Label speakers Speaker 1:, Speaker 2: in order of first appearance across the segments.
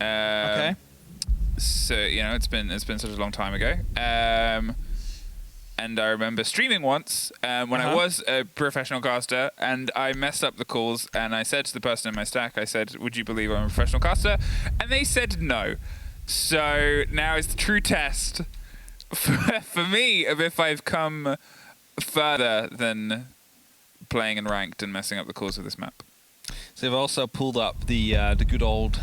Speaker 1: Okay.
Speaker 2: So you know, it's been such a long time ago. And I remember streaming once when I was a professional caster, and I messed up the calls, and I said to the person in my stack, I said, "Would you believe I'm a professional caster?" And they said no. So now it's the true test for me of if I've come further than playing in ranked and messing up the calls of this map.
Speaker 1: So they've also pulled up the good old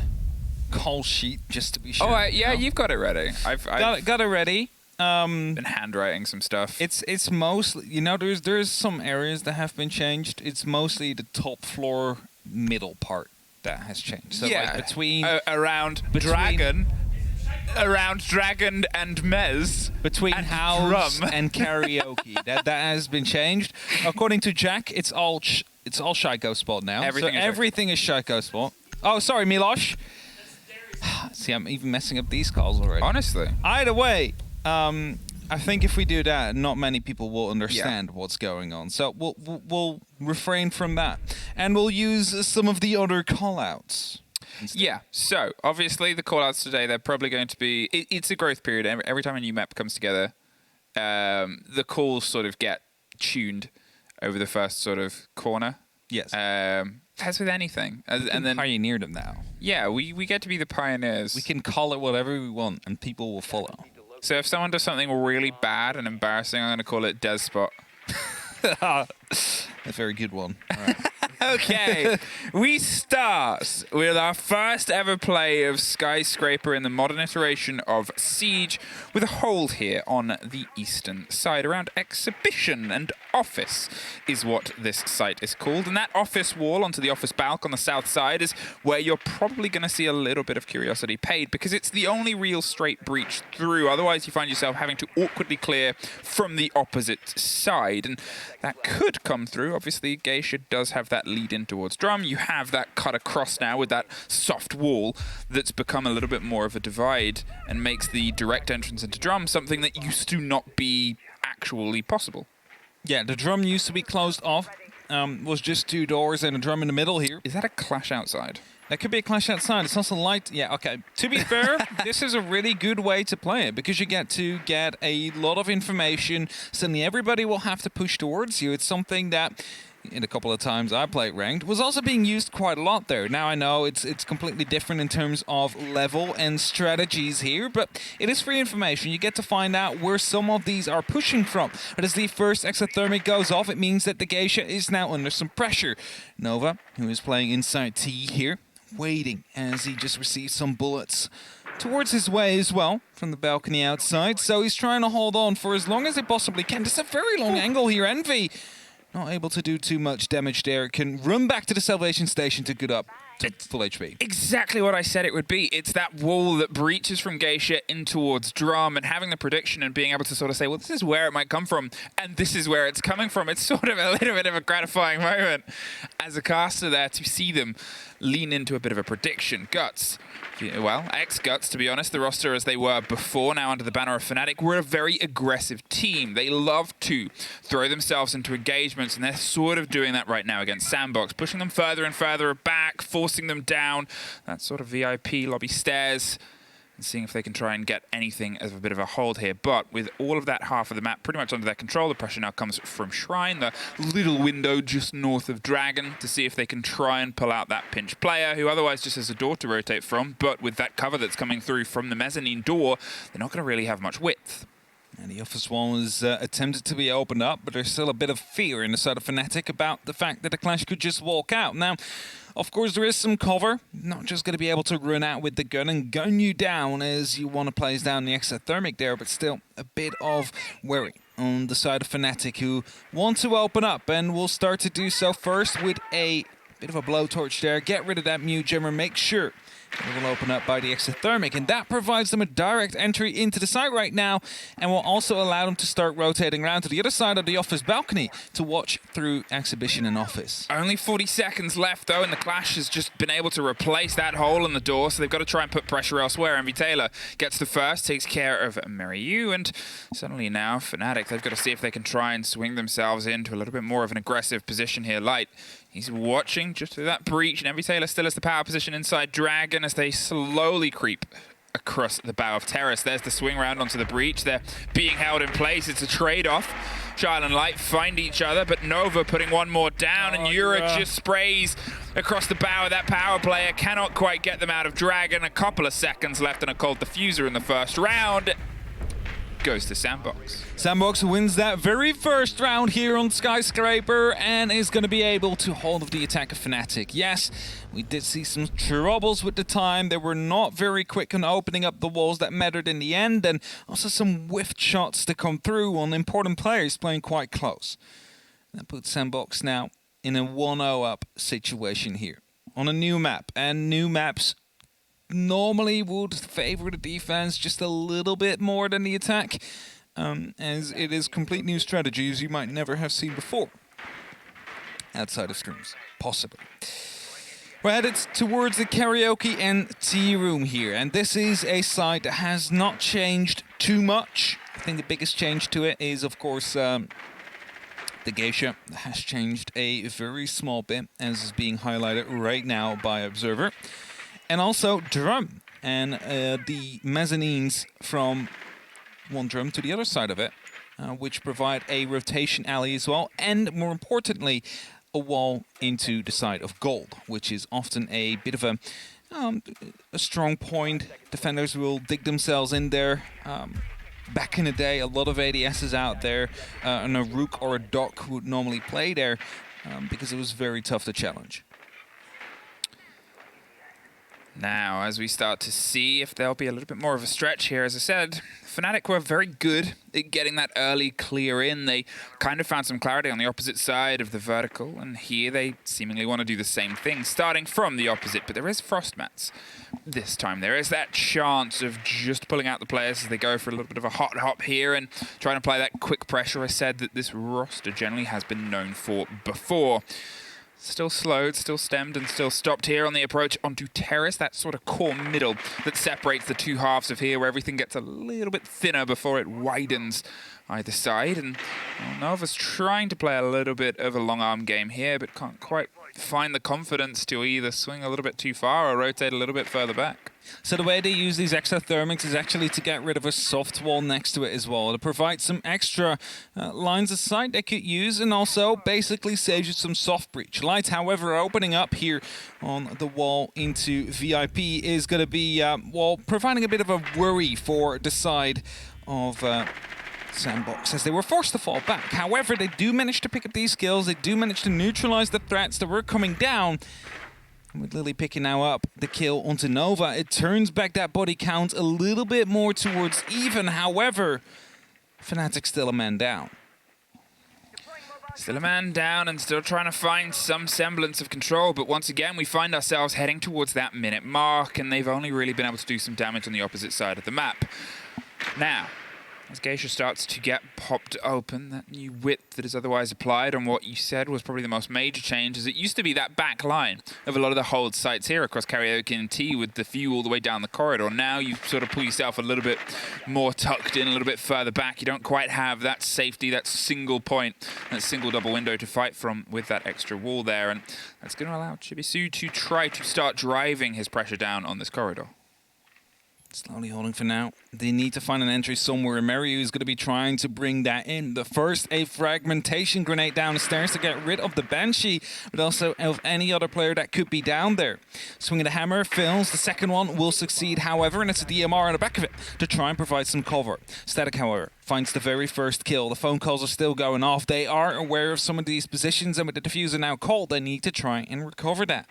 Speaker 1: call sheet just to be sure.
Speaker 2: Oh, yeah, you've got it ready. I've
Speaker 1: got it ready.
Speaker 2: Been handwriting some stuff.
Speaker 1: It's mostly, you know, there's some areas that have been changed. It's mostly the top floor middle part that has changed. So
Speaker 2: yeah,
Speaker 1: like between
Speaker 2: Dragon and Mez,
Speaker 1: between
Speaker 2: and
Speaker 1: house
Speaker 2: drum.
Speaker 1: and karaoke, that has been changed. According to Jack, it's all Shaiko spot now. Everything is Shaiko spot. Oh, sorry, Milosh. See, I'm even messing up these calls already.
Speaker 2: Honestly.
Speaker 1: Either way, I think if we do that, not many people will understand what's going on. So we'll refrain from that, and we'll use some of the other callouts.
Speaker 2: Yeah. So obviously the callouts today, they're probably going to be. It's a growth period. Every time a new map comes together, the calls sort of get tuned over the first sort of corner.
Speaker 1: Yes.
Speaker 2: As with anything, and then
Speaker 1: pioneer them now.
Speaker 2: Yeah, we get to be the pioneers.
Speaker 1: We can call it whatever we want, and people will follow.
Speaker 2: So if someone does something really bad and embarrassing, I'm going to call it Despot.
Speaker 1: A very good one. All right.
Speaker 2: Okay, we start with our first ever play of Skyscraper in the modern iteration of Siege, with a hold here on the eastern side around Exhibition, and Office is what this site is called. And that office wall onto the office balcony on the south side is where you're probably going to see a little bit of curiosity paid, because it's the only real straight breach through. Otherwise, you find yourself having to awkwardly clear from the opposite side, and that could come through. Obviously, Geisha does have that lead in towards Drum. You have that cut across now with that soft wall that's become a little bit more of a divide and makes the direct entrance into Drum something that used to not be actually possible.
Speaker 1: Yeah, the Drum used to be closed off. Was just 2 doors and a Drum in the middle here.
Speaker 2: Is that a clash outside?
Speaker 1: That could be a clash outside. It's also light. Yeah, okay. To be fair, this is a really good way to play it, because you get to get a lot of information. Suddenly everybody will have to push towards you. It's something that, in a couple of times I played ranked, was also being used quite a lot there. Now I know it's completely different in terms of level and strategies here, but it is free information. You get to find out where some of these are pushing from. But as the first exothermic goes off, it means that the Geisha is now under some pressure. Nova, who is playing inside T here, waiting as he just received some bullets towards his way as well from the balcony outside. So he's trying to hold on for as long as he possibly can. Just a very long angle here. Envy not able to do too much damage there. Can run back to the salvation station to get up to full HP.
Speaker 2: Exactly what I said it would be. It's that wall that breaches from Geisha in towards Drum, and having the prediction and being able to sort of say, well, this is where it might come from, and this is where it's coming from. It's sort of a little bit of a gratifying moment as a caster there to see them lean into a bit of a prediction. Guts. Well, ex-Guts, to be honest, the roster as they were before, now under the banner of Fnatic, were a very aggressive team. They love to throw themselves into engagements, and they're sort of doing that right now against Sandbox, pushing them further and further back, forcing them down that sort of VIP lobby stairs, and seeing if they can try and get anything as a bit of a hold here. But with all of that half of the map pretty much under their control, the pressure now comes from Shrine, the little window just north of Dragon, to see if they can try and pull out that pinch player, who otherwise just has a door to rotate from. But with that cover that's coming through from the mezzanine door, they're not going to really have much width.
Speaker 1: And the office wall was attempted to be opened up, but there's still a bit of fear in the side of Fnatic about the fact that the Clash could just walk out. Now, of course, there is some cover. Not just going to be able to run out with the gun and gun you down as you want to place down the exothermic there, but still a bit of worry on the side of Fnatic, who want to open up, and will start to do so first with a bit of a blowtorch there. Get rid of that mute jammer, make sure it will open up by the exothermic, and that provides them a direct entry into the site right now, and will also allow them to start rotating around to the other side of the office balcony to watch through Exhibition and Office.
Speaker 2: Only 40 seconds left, though, and the Clash has just been able to replace that hole in the door, so they've got to try and put pressure elsewhere. Envy Taylor gets the first, takes care of Mary Yu, and suddenly now Fnatic, they've got to see if they can try and swing themselves into a little bit more of an aggressive position here. Light, He's watching just through that breach, and Every Taylor still has the power position inside Dragon as they slowly creep across the bow of Terrace. There's the swing round onto the breach. They're being held in place. It's a trade-off. Shyle and Light find each other, but Nova putting one more down, and Yura just sprays across the bow of that power player. Cannot quite get them out of Dragon. A couple of seconds left and a cold diffuser in the first round. Goes to Sandbox.
Speaker 1: Sandbox wins that very first round here on Skyscraper and is going to be able to hold off the attack of Fnatic. Yes, we did see some troubles with the time. They were not very quick on opening up the walls that mattered in the end, and also some whiffed shots to come through on important players playing quite close. That puts Sandbox now in a 1-0 up situation here on a new map, and new maps normally would favor the defense just a little bit more than the attack, as it is complete new strategies you might never have seen before outside of streams, possibly. We're headed towards the karaoke and tea room here, and this is a site that has not changed too much. I think the biggest change to it is, of course, the geisha has changed a very small bit, as is being highlighted right now by Observer. And also drum and the mezzanines from one drum to the other side of it, which provide a rotation alley as well, and more importantly, a wall into the side of gold, which is often a bit of a strong point. Defenders will dig themselves in there. Back in the day, a lot of ADSs out there, and a Rook or a Doc would normally play there because it was very tough to challenge.
Speaker 2: Now, as we start to see if there'll be a little bit more of a stretch here, as I said, Fnatic were very good at getting that early clear in. They kind of found some clarity on the opposite side of the vertical, and here they seemingly want to do the same thing, starting from the opposite, but there is frost mats this time. There is that chance of just pulling out the players as they go for a little bit of a hot hop here and trying to apply that quick pressure I said that this roster generally has been known for before. Still slowed, still stemmed, and still stopped here on the approach onto Terrace, that sort of core middle that separates the two halves of here, where everything gets a little bit thinner before it widens either side. And well, Nova's trying to play a little bit of a long arm game here, but can't quite find the confidence to either swing a little bit too far or rotate a little bit further back.
Speaker 1: So the way they use these extra thermics is actually to get rid of a soft wall next to it as well, to provide some extra lines of sight they could use, and also basically saves you some soft breach. Light, however, opening up here on the wall into VIP is going to be, well, providing a bit of a worry for the side of Sandbox, as they were forced to fall back. However, they do manage to pick up these kills, they do manage to neutralize the threats that were coming down. With Lily picking now up the kill onto Nova, it turns back that body count a little bit more towards even. However, Fnatic still a man down.
Speaker 2: Still a man down and still trying to find some semblance of control, but once again we find ourselves heading towards that minute mark, and they've only really been able to do some damage on the opposite side of the map. Now, as Geisha starts to get popped open, that new width that is otherwise applied on what you said was probably the most major change, as it used to be that back line of a lot of the hold sites here across Karaoke and T with the few all the way down the corridor. Now you sort of pull yourself a little bit more tucked in, a little bit further back. You don't quite have that safety, that single point, that single double window to fight from with that extra wall there, and that's going to allow Chibisu to try to start driving his pressure down on this corridor.
Speaker 1: Slowly holding for now. They need to find an entry somewhere. Mariu is going to be trying to bring that in. The first, a fragmentation grenade down the stairs to get rid of the Banshee, but also of any other player that could be down there. Swinging the hammer, fails. The second one will succeed, however, and it's a DMR on the back of it to try and provide some cover. Static, however, finds the very first kill. The phone calls are still going off. They are aware of some of these positions, and with the diffuser now cold, they need to try and recover that.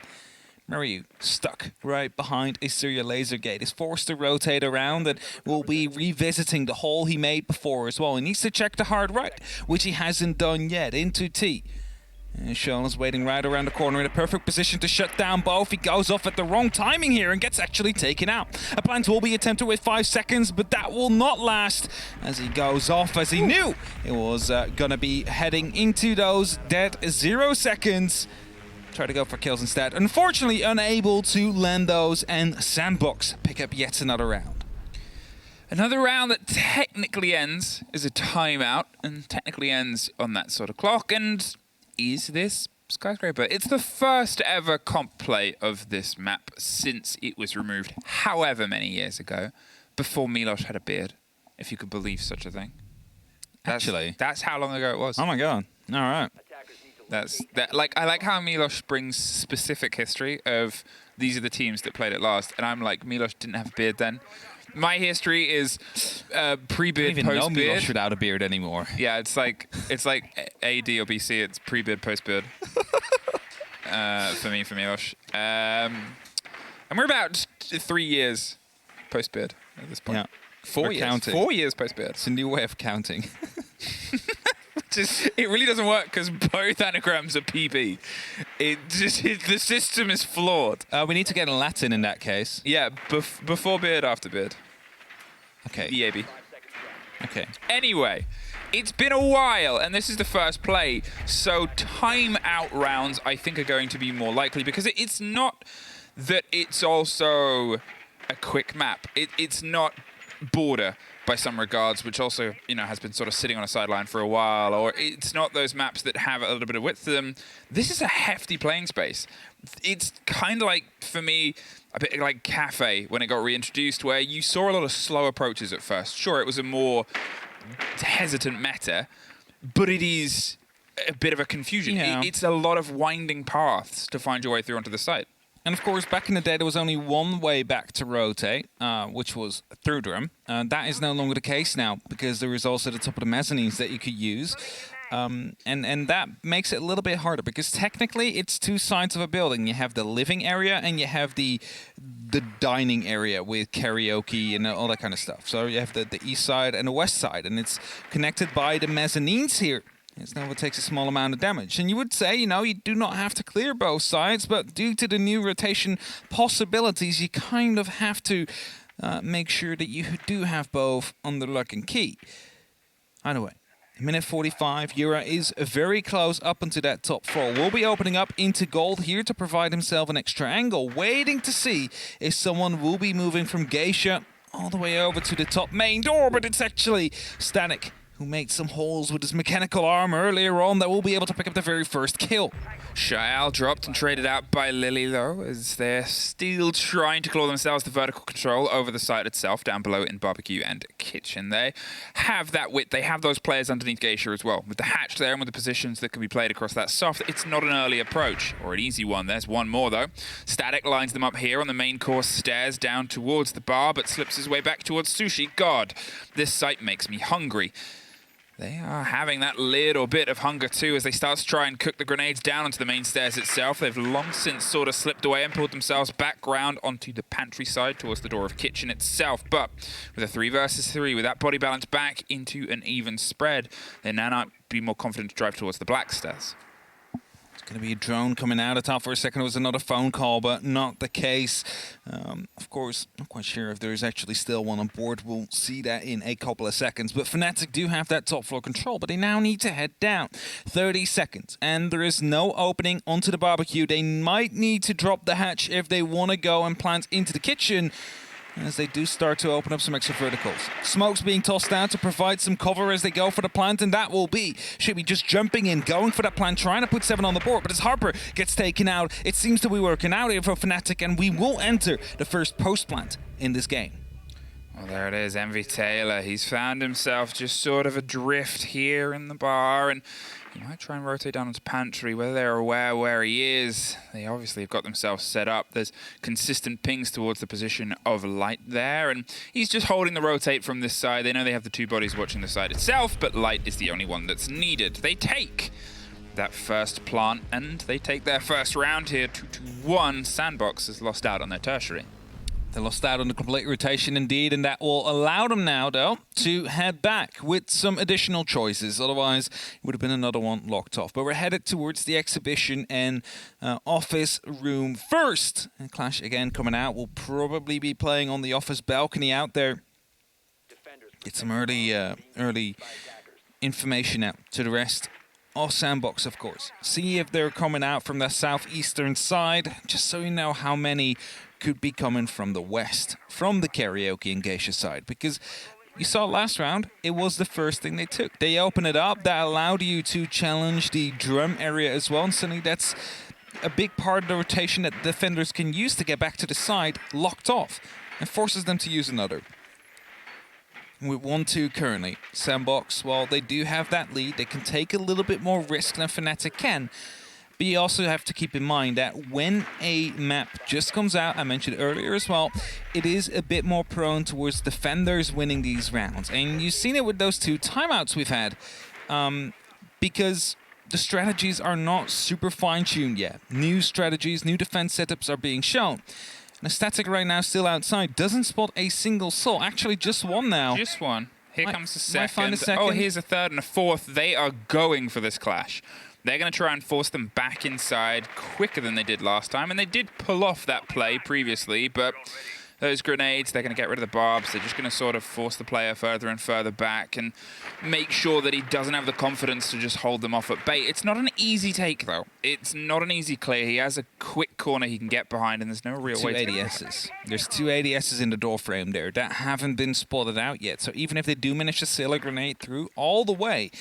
Speaker 1: Mariu, stuck right behind a Syria laser gate, is forced to rotate around and will be revisiting the hole he made before as well. He needs to check the hard right, which he hasn't done yet, into T. And Sean is waiting right around the corner in a perfect position to shut down both. He goes off at the wrong timing here and gets actually taken out. A plant will be attempted with 5 seconds, but that will not last as he goes off, as he knew it was going to be heading into those dead 0 seconds. Try to go for kills instead. Unfortunately, unable to land those, and Sandbox pick up yet another round.
Speaker 2: Another round that technically ends as a timeout, and technically ends on that sort of clock. And is this Skyscraper. It's the first ever comp play of this map since it was removed however many years ago, before Milos had a beard, if you could believe such a thing. That's how long ago it was.
Speaker 1: Oh my god. All right.
Speaker 2: I like how Milos brings specific history of these are the teams that played it last, and I'm like, Milos didn't have a beard then. My history is pre-beard, post-beard. I don't even know
Speaker 1: Milos without a beard anymore.
Speaker 2: Yeah, it's like AD or BC. It's pre-beard, post-beard. For me, for Milos. And we're about 3 years post-beard at this point.
Speaker 1: Yeah.
Speaker 2: 4 years.
Speaker 1: Counting.
Speaker 2: 4 years post-beard.
Speaker 1: It's a new way of counting.
Speaker 2: It really doesn't work because both anagrams are PB. The system is flawed.
Speaker 1: We need to get in Latin in that case.
Speaker 2: Yeah, before beard, after beard.
Speaker 1: Okay.
Speaker 2: EAB.
Speaker 1: Okay.
Speaker 2: Anyway, it's been a while, and this is the first play, so time-out rounds, I think, are going to be more likely, because it's not that it's also a quick map. It's not Border, by some regards, which also, has been sort of sitting on a sideline for a while, or it's not those maps that have a little bit of width to them. This is a hefty playing space. It's kind of like, for me, a bit like Cafe when it got reintroduced, where you saw a lot of slow approaches at first. Sure, it was a more hesitant meta, but it is a bit of a confusion.
Speaker 1: Yeah.
Speaker 2: It's a lot of winding paths to find your way through onto the site.
Speaker 1: And of course, back in the day, there was only one way back to rotate, which was through drum. That is no longer the case now, because there is also the top of the mezzanines that you could use. And that makes it a little bit harder, because technically it's two sides of a building. You have the living area and you have the dining area with karaoke and all that kind of stuff. So you have the east side and the west side, and it's connected by the mezzanines here. It's now what takes a small amount of damage. And you would say, you do not have to clear both sides, but due to the new rotation possibilities, you kind of have to make sure that you do have both under lock and key. Either way, minute 45, Yura is very close up into that top floor. Will be opening up into gold here to provide himself an extra angle, waiting to see if someone will be moving from Geisha all the way over to the top main door, but it's actually Fnatic, who made some holes with his mechanical arm earlier on, that will be able to pick up the very first kill.
Speaker 2: Shael dropped and traded out by Lily, though, as they're still trying to claw themselves the vertical control over the site itself, down below in Barbecue and Kitchen. They have that width. They have those players underneath Geisha as well. With the hatch there and with the positions that can be played across that soft, it's not an early approach, or an easy one. There's one more, though. Fnatic lines them up here on the main course stairs down towards the bar, but slips his way back towards Sushi. God, this site makes me hungry. They are having that little bit of hunger too as they start to try and cook the grenades down onto the main stairs itself. They've long since sort of slipped away and pulled themselves back round onto the pantry side towards the door of Kitchen itself. But with a 3 versus 3, with that body balance back into an even spread, they now not be more confident to drive towards the black stairs.
Speaker 1: Going to be a drone coming out. I thought for a second it was another phone call, but not the case. Of course, not quite sure if there is actually still one on board. We'll see that in a couple of seconds. But Fnatic do have that top floor control, but they now need to head down. 30 seconds, and there is no opening onto the barbecue. They might need to drop the hatch if they want to go and plant into the kitchen, as they do start to open up some extra verticals. Smoke's being tossed out to provide some cover as they go for the plant, and that will be Shibby just jumping in, going for that plant, trying to put 7 on the board, but as Harper gets taken out, it seems to be working out here for Fnatic, and we will enter the first post-plant in this game.
Speaker 2: Well, there it is, Envy Taylor. He's found himself just sort of adrift here in the bar, and he might try and rotate down into pantry, whether they're aware where he is. They obviously have got themselves set up. There's consistent pings towards the position of Light there, and he's just holding the rotate from this side. They know they have the 2 bodies watching the side itself, but Light is the only one that's needed. They take that first plant, and they take their first round here, 2-1. Sandbox has lost out on their tertiary.
Speaker 1: They lost out on the complete rotation indeed, and that will allow them now, though, to head back with some additional choices. Otherwise, it would have been another one locked off. But we're headed towards the exhibition and office room first. And Clash, again, coming out. We'll probably be playing on the office balcony out there. Get some early information out to the rest of Sandbox, of course. See if they're coming out from the southeastern side, just so you know how many could be coming from the west, from the karaoke and geisha side, because you saw last round, it was the first thing they took. They opened it up. That allowed you to challenge the drum area as well. And suddenly that's a big part of the rotation that defenders can use to get back to the side, locked off, and forces them to use another. With 1-2 currently, Sandbox, while they do have that lead, they can take a little bit more risk than Fnatic can. But you also have to keep in mind that when a map just comes out, I mentioned earlier as well, it is a bit more prone towards defenders winning these rounds. And you've seen it with those 2 timeouts we've had, because the strategies are not super fine-tuned yet. New strategies, new defense setups are being shown. And Fnatic right now still outside, doesn't spot a single soul. Actually, just one now.
Speaker 2: Just one. Here comes the second.
Speaker 1: Might find a second.
Speaker 2: Oh, here's a third and a fourth. They are going for this clash. They're going to try and force them back inside quicker than they did last time. And they did pull off that play previously, but those grenades, they're going to get rid of the barbs. They're just going to sort of force the player further and further back and make sure that he doesn't have the confidence to just hold them off at bait. It's not an easy take, though. It's not an easy clear. He has a quick corner he can get behind, and there's no real way to...
Speaker 1: 2 ADSs. There's 2 ADSs in the door frame there that haven't been spotted out yet. So even if they do manage to sail a grenade through all the way,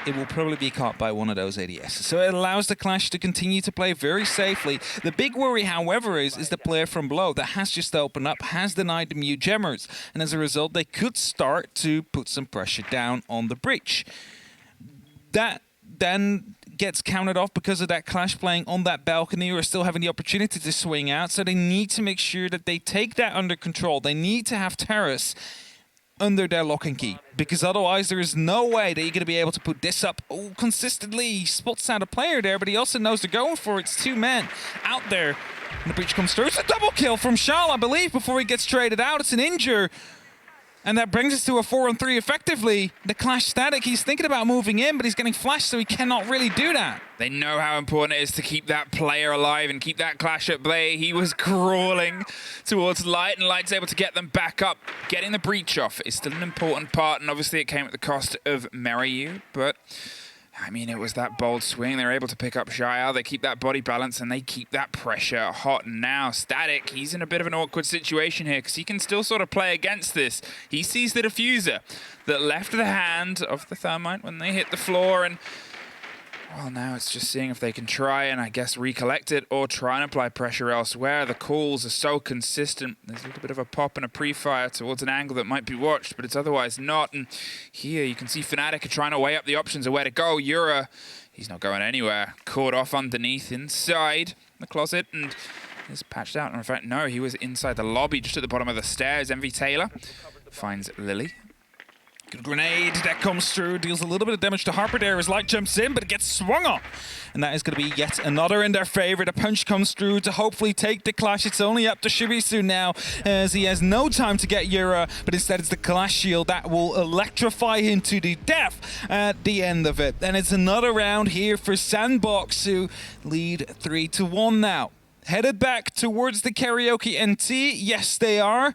Speaker 1: it will probably be caught by one of those ADSs. So it allows the Clash to continue to play very safely. The big worry, however, is the player from below that has just opened up, has denied the mute gemmers, and as a result they could start to put some pressure down on the breach. That then gets countered off because of that Clash playing on that balcony or still having the opportunity to swing out, so they need to make sure that they take that under control. They need to have Terrace under their lock and key, because otherwise there is no way that you're going to be able to put this up consistently. He spots out a player there, but he also knows they're going for it. It's 2 men out there. And the breach comes through. It's a double kill from Shal, I believe, before he gets traded out. It's an injure. And that brings us to a 4-on-3 effectively. The Clash Static, he's thinking about moving in, but he's getting flashed, so he cannot really do that.
Speaker 2: They know how important it is to keep that player alive and keep that Clash at bay. He was crawling towards Light, and Light's able to get them back up. Getting the breach off is still an important part, and obviously it came at the cost of Meryu, but... I mean, it was that bold swing. They were able to pick up Shia. They keep that body balance, and they keep that pressure hot. Now, Static, he's in a bit of an awkward situation here because he can still sort of play against this. He sees the diffuser that left the hand of the Thermite when they hit the floor, and well, now it's just seeing if they can try and, I guess, recollect it or try and apply pressure elsewhere. The calls are so consistent. There's a little bit of a pop and a pre-fire towards an angle that might be watched, but it's otherwise not. And here you can see Fnatic are trying to weigh up the options of where to go. Yura, he's not going anywhere. Caught off underneath inside the closet and is patched out. And in fact, no, he was inside the lobby just at the bottom of the stairs. Envy Taylor finds Lily. Good grenade that comes through, deals a little bit of damage to Harper there as Light jumps in, but it gets swung on. And that is going to be yet another in their favor. The punch comes through to hopefully take the Clash. It's only up to Shibisu now, as he has no time to get Yura, but instead it's the Clash shield that will electrify him to the death at the end of it. And it's another round here for Sandbox, who lead 3-1 now. Headed back towards the Karaoke NT. Yes, they are.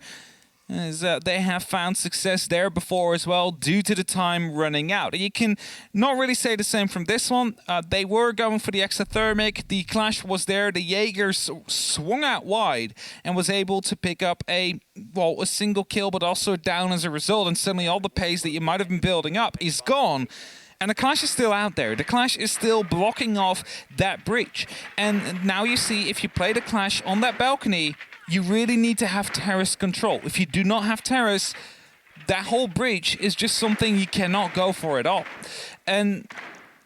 Speaker 2: As they have found success there before as well, due to the time running out. You can not really say the same from this one. They were going for the exothermic. The Clash was there. The Jaeger swung out wide and was able to pick up a single kill, but also down as a result. And suddenly all the pace that you might have been building up is gone. And the Clash is still out there. The Clash is still blocking off that breach. And now you see, if you play the Clash on that balcony, you really need to have terrace control. If you do not have terrace, that whole breach is just something you cannot go for at all. And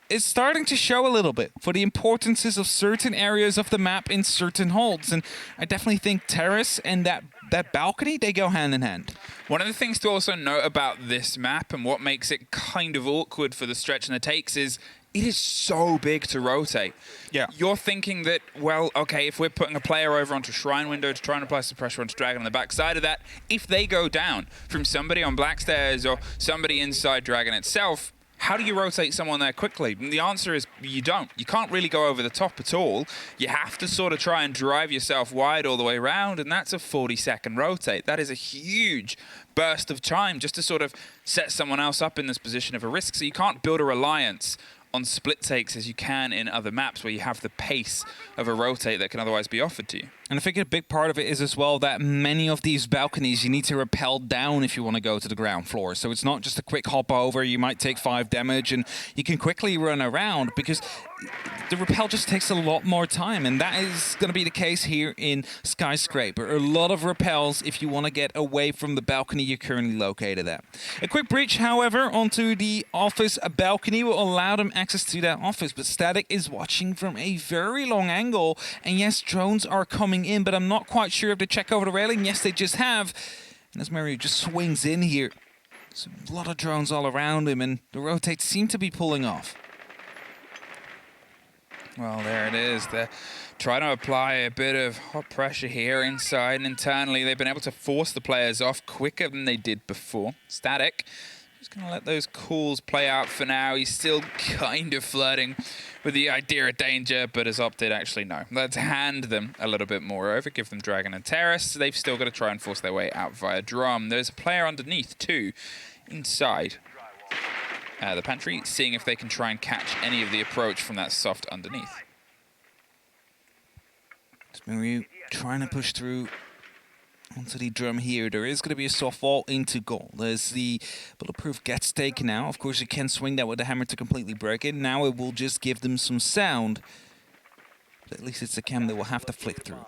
Speaker 2: it's starting to show a little bit for the importances of certain areas of the map in certain holds. And I definitely think terrace and that balcony, they go hand in hand. One of the things to also note about this map and what makes it kind of awkward for the stretch and the takes is it is so big to rotate.
Speaker 1: Yeah.
Speaker 2: You're thinking that, well, okay, if we're putting a player over onto Shrine Window to try and apply some pressure onto Dragon on the backside of that, if they go down from somebody on Black Stairs or somebody inside Dragon itself, how do you rotate someone there quickly? And the answer is you don't. You can't really go over the top at all. You have to sort of try and drive yourself wide all the way around, and that's a 40-second rotate. That is a huge burst of time just to sort of set someone else up in this position of a risk. So you can't build a reliance on split takes as you can in other maps where you have the pace of a rotate that can otherwise be offered to you.
Speaker 1: And I think a big part of it is as well that many of these balconies you need to rappel down if you want to go to the ground floor. So it's not just a quick hop over, you might take 5 damage and you can quickly run around because the rappel just takes a lot more time, and that is going to be the case here in Skyscraper. A lot of rappels if you want to get away from the balcony you're currently located at. A quick breach, however, onto the office balcony will allow them access to that office, but Static is watching from a very long angle, and yes, drones are coming in, but I'm not quite sure if they check over the railing. Yes, they just have. And as Mario just swings in here, there's a lot of drones all around him, and the rotates seem to be pulling off.
Speaker 2: Well, there it is. They're trying to apply a bit of hot pressure here inside and internally. They've been able to force the players off quicker than they did before. Static just going to let those calls play out for now. He's still kind of flirting with the idea of danger, but has opted actually no. Let's hand them a little bit more over, give them Dragon and Terrace. They've still got to try and force their way out via Drum. There's a player underneath too, inside the pantry, seeing if they can try and catch any of the approach from that soft underneath.
Speaker 1: Mario trying to push through onto the drum here. There is going to be a soft wall into goal. There's the bulletproof gets taken out. Of course, you can swing that with the hammer to completely break it. Now it will just give them some sound. But at least it's a cam that will have to flick through.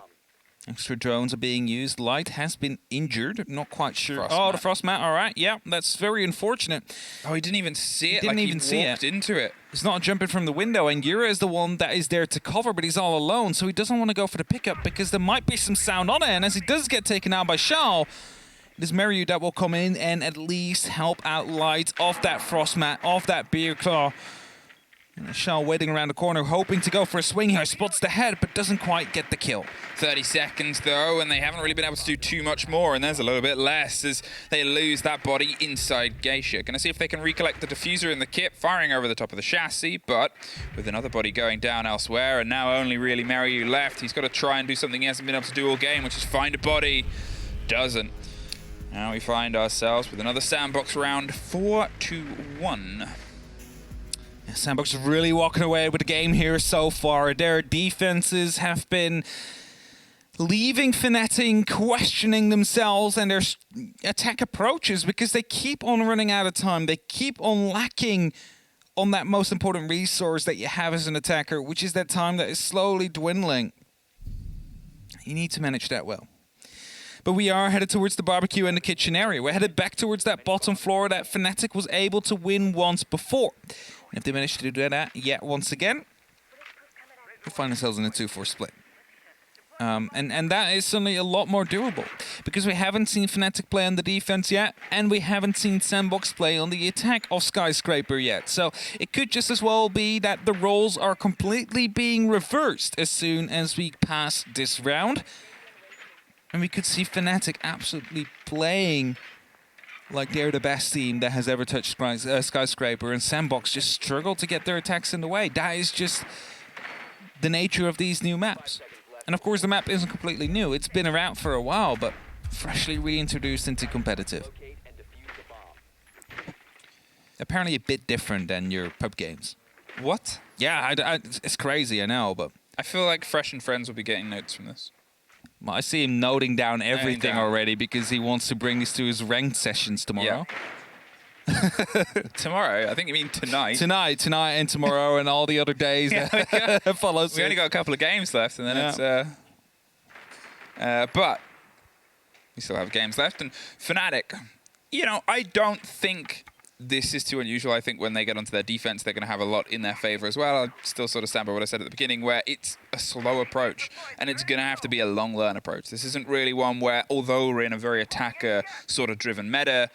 Speaker 1: Extra drones are being used. Light has been injured. Not quite sure. Oh, the frost mat. All right. Yeah, that's very unfortunate.
Speaker 2: Oh, he didn't even see it.
Speaker 1: Didn't even see it.
Speaker 2: Walked into it.
Speaker 1: He's not jumping from the window, and Yura is the one that is there to cover, but he's all alone, so he doesn't want to go for the pickup because there might be some sound on it. And as he does get taken out by Shao, it is Mario that will come in and at least help out Light off that frost mat, off that beer claw. And Shao waiting around the corner, hoping to go for a swing here. Spots the head, but doesn't quite get the kill.
Speaker 2: 30 seconds, though, and they haven't really been able to do too much more, and there's a little bit less as they lose that body inside Geisha. Gonna see if they can recollect the diffuser in the kit, firing over the top of the chassis, but with another body going down elsewhere, and now only really Mario left, he's got to try and do something he hasn't been able to do all game, which is find a body. Doesn't. Now we find ourselves with another Sandbox round, 4-1.
Speaker 1: Sandbox is really walking away with the game here so far. Their defenses have been leaving Fnatic questioning themselves and their attack approaches because they keep on running out of time. They keep on lacking on that most important resource that you have as an attacker, which is that time that is slowly dwindling. You need to manage that well. But we are headed towards the barbecue and the kitchen area. We're headed back towards that bottom floor that Fnatic was able to win once before. And if they manage to do that yet once again, we'll find ourselves in a 2-4 split. And that is suddenly a lot more doable because we haven't seen Fnatic play on the defense yet, and we haven't seen Sandbox play on the attack of Skyscraper yet. So it could just as well be that the roles are completely being reversed as soon as we pass this round. And we could see Fnatic absolutely playing like they're the best team that has ever touched Skyscraper, and Sandbox just struggle to get their attacks in the way. That is just the nature of these new maps. And of course the map isn't completely new. It's been around for a while, but freshly reintroduced into competitive. Apparently a bit different than your pub games.
Speaker 2: What?
Speaker 1: Yeah, it's crazy, I know, but
Speaker 2: I feel like Fresh and Friends will be getting notes from this.
Speaker 1: Well, I see him noting down everything already because he wants to bring this to his ranked sessions tomorrow.
Speaker 2: Yeah. Tomorrow? I think you mean tonight.
Speaker 1: Tonight and tomorrow and all the other days that follow.
Speaker 2: We only got a couple of games left, and then it's... but we still have games left. And Fnatic, you know, I don't think this is too unusual. I think when they get onto their defense, they're going to have a lot in their favor as well. I still sort of stand by what I said at the beginning, where it's a slow approach, and it's going to have to be a long learn approach. This isn't really one where, although we're in a very attacker sort of driven meta,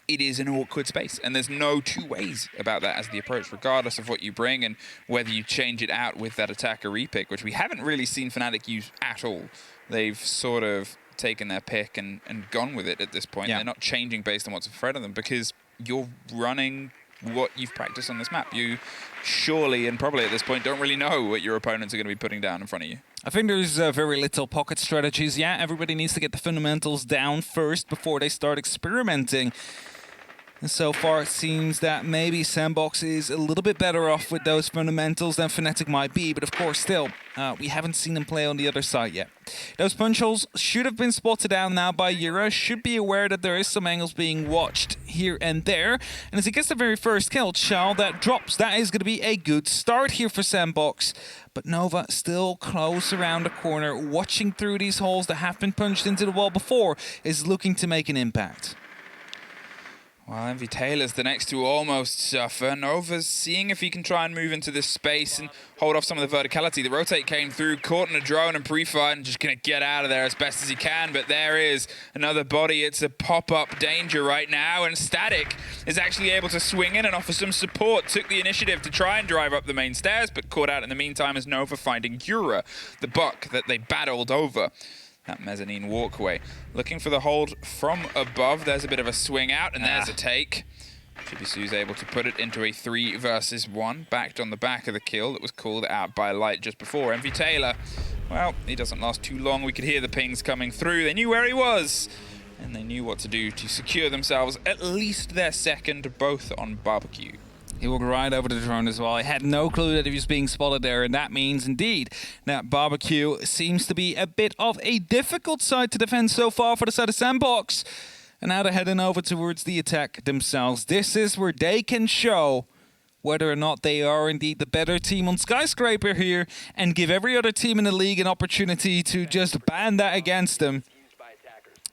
Speaker 2: it is an awkward space, and there's no two ways about that as the approach, regardless of what you bring and whether you change it out with that attacker repick, which we haven't really seen Fnatic use at all. They've sort of taken their pick and gone with it at this point. Yeah. They're not changing based on what's in front of them because you're running what you've practiced on this map. You surely, and probably at this point, don't really know what your opponents are going to be putting down in front of you.
Speaker 1: I think there's very little pocket strategies. Yeah, everybody needs to get the fundamentals down first before they start experimenting. And so far, it seems that maybe Sandbox is a little bit better off with those fundamentals than Fnatic might be. But of course, still, we haven't seen them play on the other side yet. Those punch holes should have been spotted out now by Yura. Should be aware that there is some angles being watched here and there. And as he gets the very first kill, Chal, that drops. That is going to be a good start here for Sandbox. But Nova still close around the corner, watching through these holes that have been punched into the wall before, is looking to make an impact.
Speaker 2: Well, Envy Taylor's the next to almost suffer. Nova's seeing if he can try and move into this space and hold off some of the verticality. The rotate came through, caught in a drone and pre-fire, and just going to get out of there as best as he can. But there is another body. It's a pop-up danger right now, and Static is actually able to swing in and offer some support. Took the initiative to try and drive up the main stairs, but caught out in the meantime as Nova finding Yura, the buck that they battled over that mezzanine walkway. Looking for the hold from above. There's a bit of a swing out, and there's a take. Chibisu's able to put it into a 3 versus 1, backed on the back of the kill that was called out by Light just before. Envy Taylor, well, he doesn't last too long. We could hear the pings coming through. They knew where he was, and they knew what to do to secure themselves at least their second, both on barbecue.
Speaker 1: He walked right over the drone as well. I had no clue that he was being spotted there, and that means indeed that barbecue seems to be a bit of a difficult side to defend so far for the side of Sandbox. And now they're heading over towards the attack themselves. This is where they can show whether or not they are indeed the better team on Skyscraper here and give every other team in the league an opportunity to just ban that against them.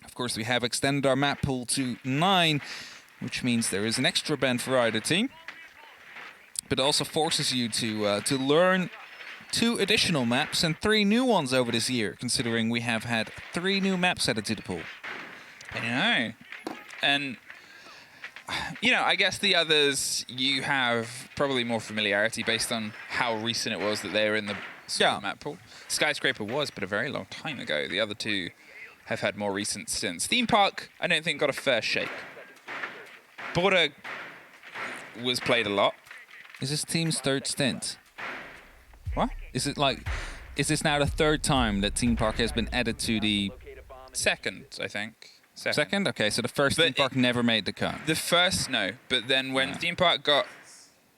Speaker 1: Of course, we have extended our map pool to 9, which means there is an extra ban for either team. But it also forces you to learn 2 additional maps and 3 new ones over this year, considering we have had 3 new maps added to the pool.
Speaker 2: I know. And, you know, I guess the others, you have probably more familiarity based on how recent it was that they were in the map pool. Skyscraper was, but a very long time ago. The other 2 have had more recent stints. Theme Park, I don't think, got a fair shake. Border was played a lot.
Speaker 1: Is this team's 3rd stint?
Speaker 2: What?
Speaker 1: Is it like, is this now the 3rd time that Theme Park has been added to the...
Speaker 2: Second, I think.
Speaker 1: Second? Okay, so the first Theme Park never made the cut.
Speaker 2: The first, no. But then when Theme Park got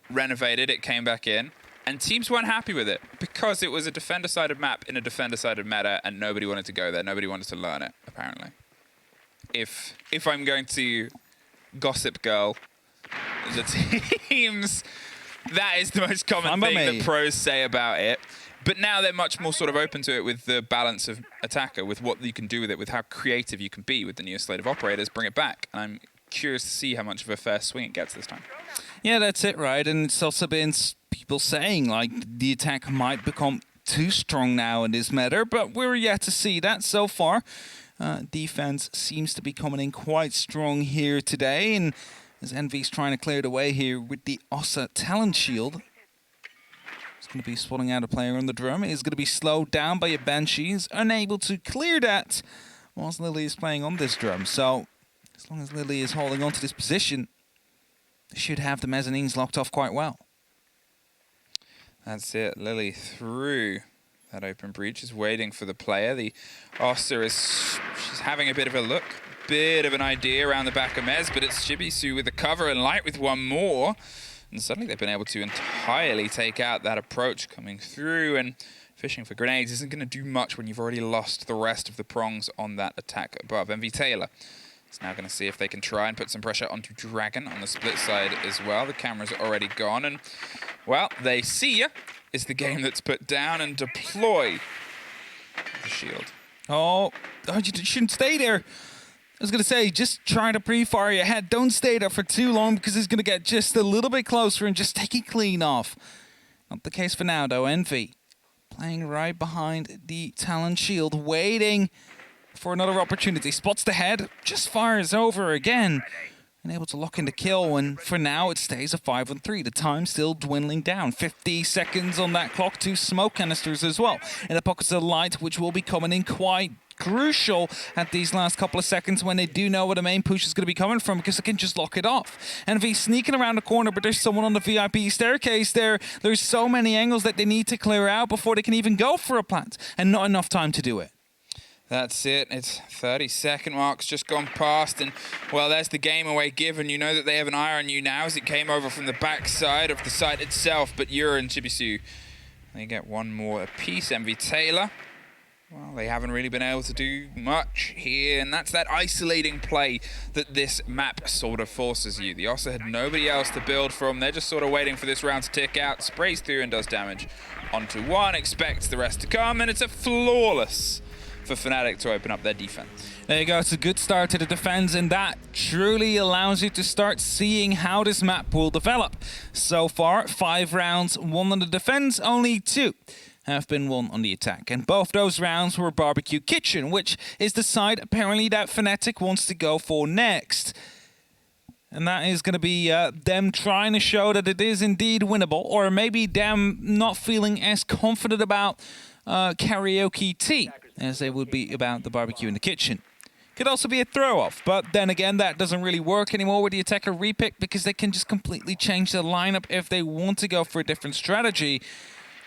Speaker 2: renovated, it came back in. And teams weren't happy with it because it was a defender-sided map in a defender-sided meta, and nobody wanted to go there. Nobody wanted to learn it, apparently. If I'm going to gossip girl the teams... That is the most common thing that pros say about it. But now they're much more sort of open to it with the balance of attacker, with what you can do with it, with how creative you can be with the new slate of operators. Bring it back. And I'm curious to see how much of a fair swing it gets this time.
Speaker 1: Yeah, that's it, right? And it's also been people saying, like, the attack might become too strong now in this meta, but we're yet to see that so far. Defense seems to be coming in quite strong here today, and as Envy's trying to clear the way here with the Ossa Talent Shield. It's going to be spotting out a player on the drum. He's going to be slowed down by a Banshee. He's unable to clear that whilst Lily is playing on this drum. So as long as Lily is holding on to this position, they should have the mezzanines locked off quite well.
Speaker 2: That's it. Lily through that open breach is waiting for the player. The Ossa she's having a bit of a look. Bit of an idea around the back of Mez, but it's Chibisu with the cover and Light with one more. And suddenly they've been able to entirely take out that approach coming through, and fishing for grenades isn't going to do much when you've already lost the rest of the prongs on that attack above. Envy Taylor is now going to see if they can try and put some pressure onto Dragon on the split side as well. The camera's already gone, and, well, they see ya is the game that's put down, and deploy the shield.
Speaker 1: Oh, you shouldn't stay there. I was going to say, just try to pre-fire your head. Don't stay there for too long because it's going to get just a little bit closer and just take it clean off. Not the case for now, though. Envy playing right behind the Talon Shield, waiting for another opportunity. Spots the head, just fires over again. And able to lock in the kill, and for now it stays a 5-on-3. The time still dwindling down. 50 seconds on that clock, 2 smoke canisters as well. In the pockets of Light, which will be coming in quite crucial at these last couple of seconds when they do know where the main push is going to be coming from, because they can just lock it off. And if he's sneaking around the corner, but there's someone on the VIP staircase there, there's so many angles that they need to clear out before they can even go for a plant, and not enough time to do it.
Speaker 2: That's it. It's 30-second marks just gone past, and well, there's the game away given. You know that they have an eye on you now as it came over from the backside of the site itself. But Yura and Chibisu, they get one more apiece. MV Taylor, well, they haven't really been able to do much here, and that's that isolating play that this map sort of forces you. The Ossa had nobody else to build from. They're just sort of waiting for this round to tick out. Sprays through and does damage onto one, expects the rest to come, and it's a flawless for Fnatic to open up their defense.
Speaker 1: There you go, it's a good start to the defense, and that truly allows you to start seeing how this map will develop. So far, 5 rounds won on the defense, only 2 have been won on the attack. And both those rounds were Barbecue Kitchen, which is the side apparently that Fnatic wants to go for next. And that is going to be them trying to show that it is indeed winnable, or maybe them not feeling as confident about Karaoke Tea as they would be about the Barbecue in the Kitchen. Could also be a throw-off, but then again, that doesn't really work anymore with the attacker repick because they can just completely change the lineup if they want to go for a different strategy,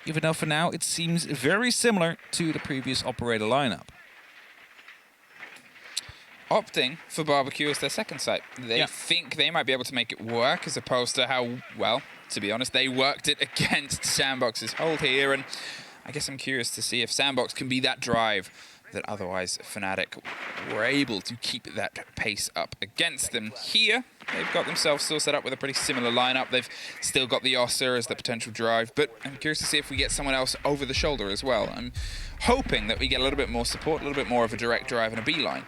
Speaker 1: even though for now it seems very similar to the previous operator lineup.
Speaker 2: Opting for Barbecue as their second site. They think they might be able to make it work as opposed to how, well, to be honest, they worked it against Sandbox's hold here, and I guess I'm curious to see if Sandbox can be that drive that otherwise Fnatic were able to keep that pace up against them. Here, they've got themselves still set up with a pretty similar lineup. They've still got the Ossa as the potential drive, but I'm curious to see if we get someone else over the shoulder as well. I'm hoping that we get a little bit more support, a little bit more of a direct drive and a beeline.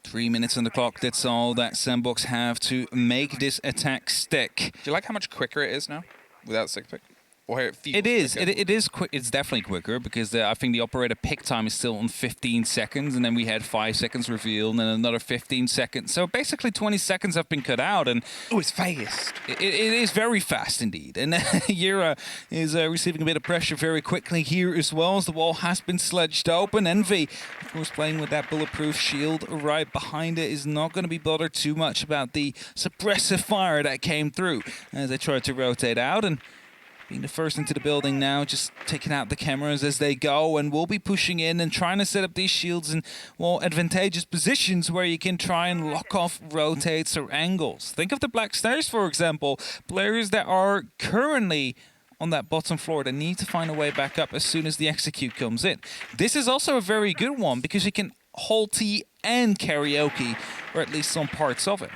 Speaker 1: 3 minutes on the clock, that's all that Sandbox have to make this attack stick.
Speaker 2: Do you like how much quicker it is now without sick pick? Or it feels
Speaker 1: it is quick. It's definitely quicker because I think the operator pick time is still on 15 seconds, and then we had 5 seconds reveal, and then another 15 seconds. So basically 20 seconds have been cut out, and
Speaker 2: oh, it's fast.
Speaker 1: It is very fast indeed. And Yura is receiving a bit of pressure very quickly here as well, as the wall has been sledged open. Envy, of course, playing with that bulletproof shield right behind it, is not going to be bothered too much about the suppressive fire that came through as they tried to rotate out, and being the first into the building now, just taking out the cameras as they go, and we'll be pushing in and trying to set up these shields in, well, advantageous positions where you can try and lock off rotates or angles. Think of the Black Stairs, for example, players that are currently on that bottom floor that need to find a way back up as soon as the execute comes in. This is also a very good one because you can hold T and Karaoke, or at least some parts of it.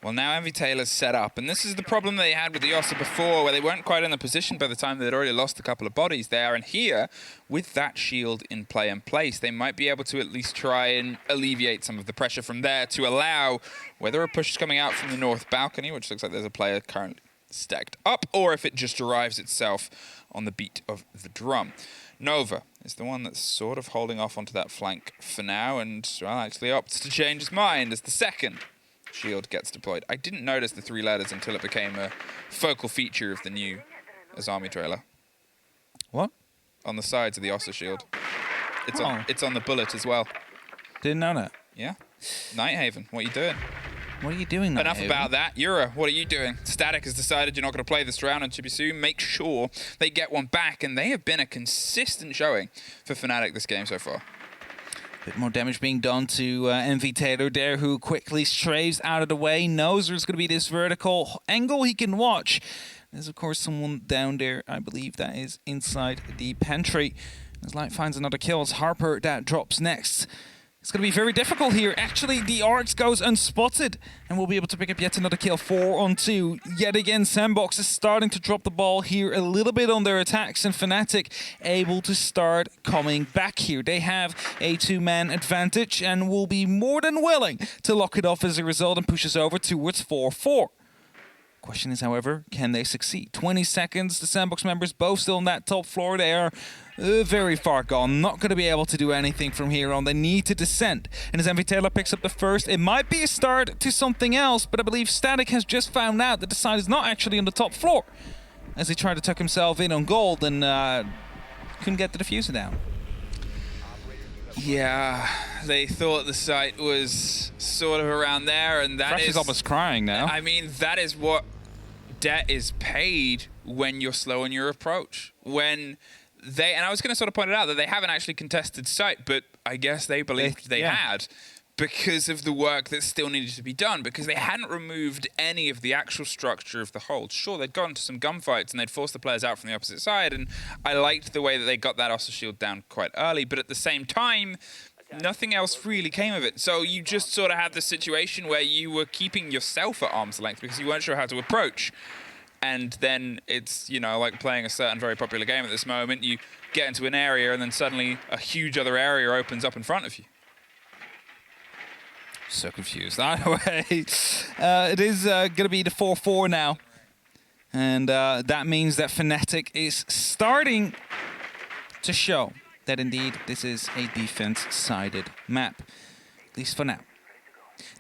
Speaker 2: Well, now MV Taylor's set up, and this is the problem they had with the Ossa before, where they weren't quite in the position by the time they'd already lost a couple of bodies there. And here, with that shield in play and place, they might be able to at least try and alleviate some of the pressure from there to allow, whether a push is coming out from the north balcony, which looks like there's a player currently stacked up, or if it just arrives itself on the beat of the drum. Nova is the one that's sort of holding off onto that flank for now, and, well, actually opts to change his mind as the second shield gets deployed. I didn't notice the 3 letters until it became a focal feature of the new Azami trailer.
Speaker 1: What?
Speaker 2: On the sides of the Ossa shield. It's on the bullet as well.
Speaker 1: Didn't know that.
Speaker 2: Yeah. Nighthaven, what are you doing?
Speaker 1: What are you doing,
Speaker 2: Enough about that. Yura, what are you doing? Static has decided you're not going to play this round, and Chibisu make sure they get one back, and they have been a consistent showing for Fnatic this game so far.
Speaker 1: Bit more damage being done to MV Taylor there, who quickly strays out of the way. Knows there's going to be this vertical angle he can watch. There's, of course, someone down there, I believe that is inside the pantry. As Light finds another kill, it's Harper that drops next. It's going to be very difficult here. Actually, the Arcs goes unspotted, and we'll be able to pick up yet another kill. 4 on 2. Yet again, Sandbox is starting to drop the ball here a little bit on their attacks, and Fnatic able to start coming back here. They have a 2-man advantage and will be more than willing to lock it off as a result and push us over towards 4-4. Question is, however, can they succeed? 20 seconds. The Sandbox members both still on that top floor. They are very far gone. Not going to be able to do anything from here on. They need to descend. And as MV Taylor picks up the first, it might be a start to something else, but I believe Static has just found out that the side is not actually on the top floor, as he tried to tuck himself in on gold and couldn't get the diffuser down.
Speaker 2: Yeah, they thought the site was sort of around there, and that
Speaker 1: Fresh is almost crying now.
Speaker 2: I mean, that is what debt is paid when you're slow in your approach. When and I was going to sort of point it out that they haven't actually contested site, but I guess they believed they had, because of the work that still needed to be done, because they hadn't removed any of the actual structure of the hold. Sure, they'd gone to some gunfights and they'd forced the players out from the opposite side, and I liked the way that they got that Oster shield down quite early, but at the same time, nothing else really came of it. So you just sort of had the situation where you were keeping yourself at arm's length because you weren't sure how to approach. And then it's, you know, like playing a certain very popular game at this moment. You get into an area and then suddenly a huge other area opens up in front of you.
Speaker 1: So confused. Anyway, it is going to be the 4-4 now. And that means that Fnatic is starting to show that indeed this is a defense-sided map, at least for now.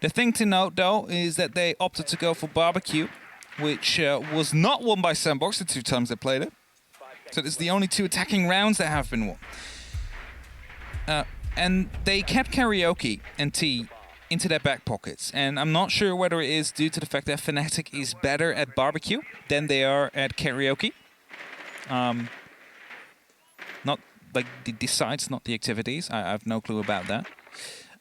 Speaker 1: The thing to note, though, is that they opted to go for barbecue, which was not won by Sandbox the 2 times they played it. So it's the only 2 attacking rounds that have been won. And they kept Karaoke and T into their back pockets. And I'm not sure whether it is due to the fact that Fnatic is better at barbecue than they are at karaoke. Not like the sites, not the activities. I have no clue about that.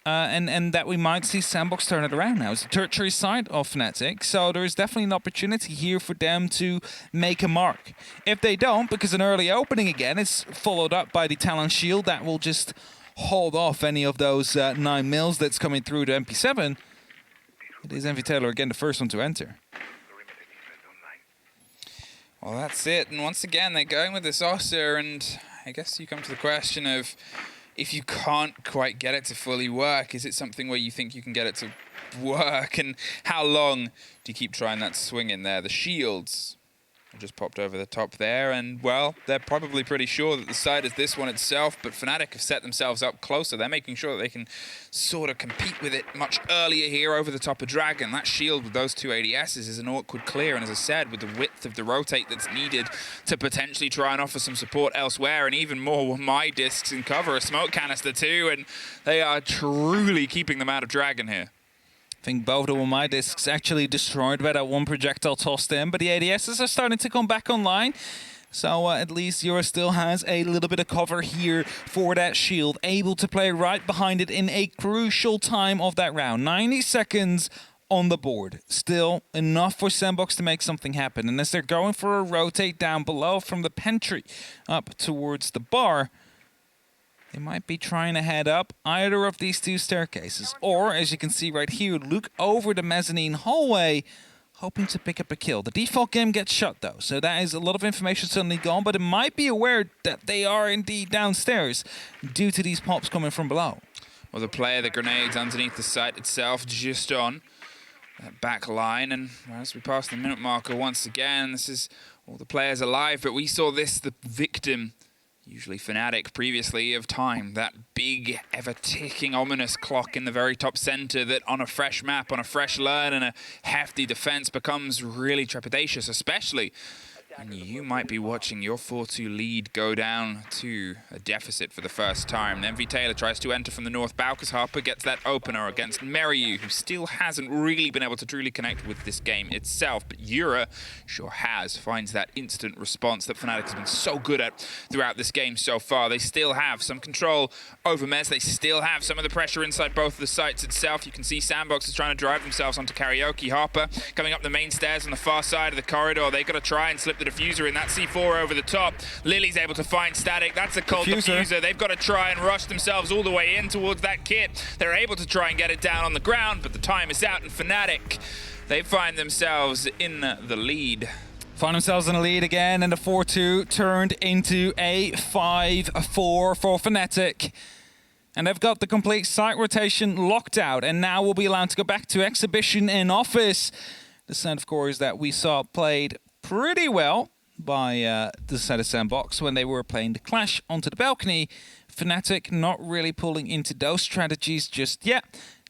Speaker 1: And that we might see Sandbox turn it around now. It's the tertiary side of Fnatic, so there is definitely an opportunity here for them to make a mark. If they don't, because an early opening again is followed up by the Talon Shield that will just hold off any of those 9 mils that's coming through to MP7, it is Envy Taylor again the first one to enter.
Speaker 2: Well, that's it. And once again, they're going with this Oster, and I guess you come to the question of, if you can't quite get it to fully work, is it something where you think you can get it to work? And how long do you keep trying that swing in there? The shields just popped over the top there, and, well, they're probably pretty sure that the side is this one itself, but Fnatic have set themselves up closer. They're making sure that they can sort of compete with it much earlier here over the top of Dragon. That shield with those 2 ADSs is an awkward clear, and as I said, with the width of the rotate that's needed to potentially try and offer some support elsewhere, and even more with my discs in cover, a smoke canister too, and they are truly keeping them out of Dragon here.
Speaker 1: I think both of my discs actually destroyed by that one projectile tossed in, but the ADSs are starting to come back online. So at least Yura still has a little bit of cover here for that shield, able to play right behind it in a crucial time of that round. 90 seconds on the board. Still enough for Sandbox to make something happen. And as they're going for a rotate down below from the pantry up towards the bar, they might be trying to head up either of these 2 staircases. Or, as you can see right here, look over the mezzanine hallway, hoping to pick up a kill. The default game gets shut, though, so that is a lot of information suddenly gone, but it might be aware that they are indeed downstairs due to these pops coming from below.
Speaker 2: Well, the player, the grenades underneath the site itself, just on that back line, and as we pass the minute marker once again, this is all the players alive, but we saw this, the victim, usually Fnatic previously, of time. That big, ever-ticking, ominous clock in the very top center that on a fresh map, on a fresh learn, and a hefty defense becomes really trepidatious, especially and you might be watching your 4-2 lead go down to a deficit for the first time. Envy Taylor tries to enter from the north bow because Harper gets that opener against Meryu, who still hasn't really been able to truly connect with this game itself, but Yura sure has, finds that instant response that Fnatic has been so good at throughout this game so far. They still have some control over Mez, they still have some of the pressure inside both of the sites itself. You can see Sandbox is trying to drive themselves onto Karaoke. Harper coming up the main stairs on the far side of the corridor. They got to try and slip the diffuser in, that C4 over the top. Lily's able to find Static, that's a cold diffuser. They've got to try and rush themselves all the way in towards that kit. They're able to try and get it down on the ground, but the time is out, and Fnatic, they find themselves in the lead.
Speaker 1: Find themselves in the lead again, and the 4-2 turned into a 5-4 for Fnatic. And they've got the complete site rotation locked out, and now we'll be allowed to go back to Exhibition in Office. The set, of course, that we saw played pretty well by the set of Sandbox when they were playing the Clash onto the balcony. Fnatic not really pulling into those strategies just yet.